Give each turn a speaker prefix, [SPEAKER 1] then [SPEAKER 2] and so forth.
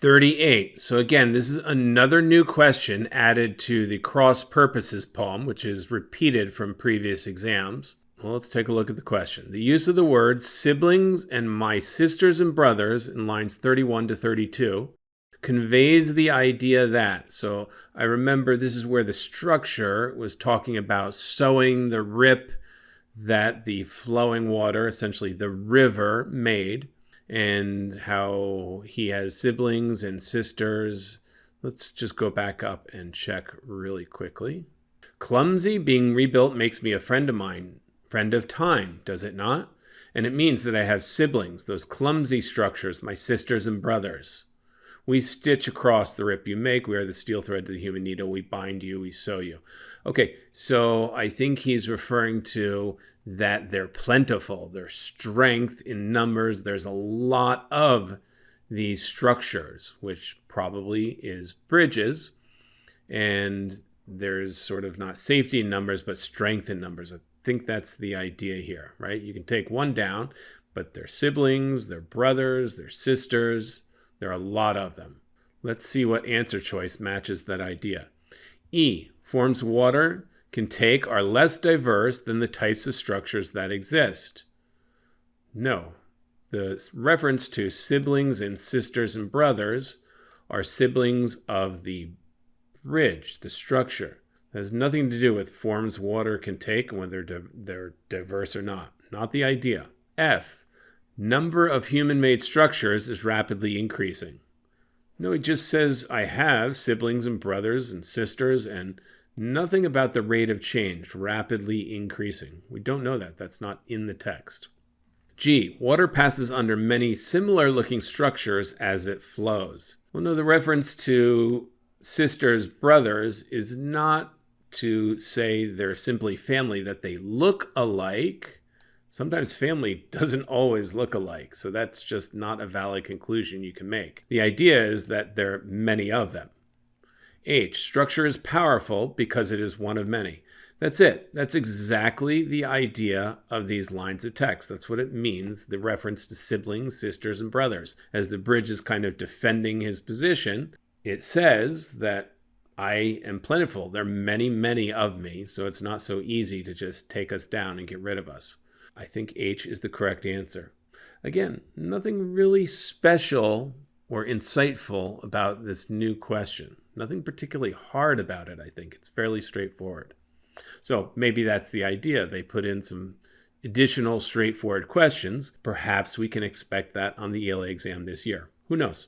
[SPEAKER 1] 38. So again, this is another new question added to the cross purposes poem, which is repeated from previous exams. Well, let's take a look at the question. The use of the words siblings and my sisters and brothers in lines 31 to 32 conveys the idea that, so I remember this is where the structure was talking about sewing the rip that the flowing water, essentially the river, made, and how he has siblings and sisters. Let's just go back up and check really quickly. Clumsy being rebuilt makes me a friend of mine, friend of time, does it not? And it means that I have siblings, those clumsy structures, my sisters and brothers. We stitch across the rip you make. We are the steel thread to the human needle. We bind you. We sew you. Okay, so I think he's referring to that they're plentiful. There's strength in numbers. There's a lot of these structures, which probably is bridges. And there's sort of not safety in numbers, but strength in numbers. I think that's the idea here, right? You can take one down, but they're siblings, they're brothers, they're sisters. There are a lot of them. Let's see what answer choice matches that idea. E, forms water can take are less diverse than the types of structures that exist. No. The reference to siblings and sisters and brothers are siblings of the bridge, the structure. It has nothing to do with forms water can take and whether they're diverse or not. Not the idea. F, number of human-made structures is rapidly increasing. No, it just says I have siblings and brothers and sisters and nothing about the rate of change, rapidly increasing. We don't know that. That's not in the text. G, water passes under many similar-looking structures as it flows. Well, no, the reference to sisters, brothers is not to say they're simply family, that they look alike. Sometimes family doesn't always look alike, so that's just not a valid conclusion you can make. The idea is that there are many of them. H, structure is powerful because it is one of many. That's it. That's exactly the idea of these lines of text. That's what it means, the reference to siblings, sisters, and brothers. As the bridge is kind of defending his position, it says that I am plentiful. There are many, many of me, so it's not so easy to just take us down and get rid of us. I think H is the correct answer. Again, nothing really special or insightful about this new question. Nothing particularly hard about it, I think. It's fairly straightforward. So maybe that's the idea. They put in some additional straightforward questions. Perhaps we can expect that on the ELA exam this year. Who knows?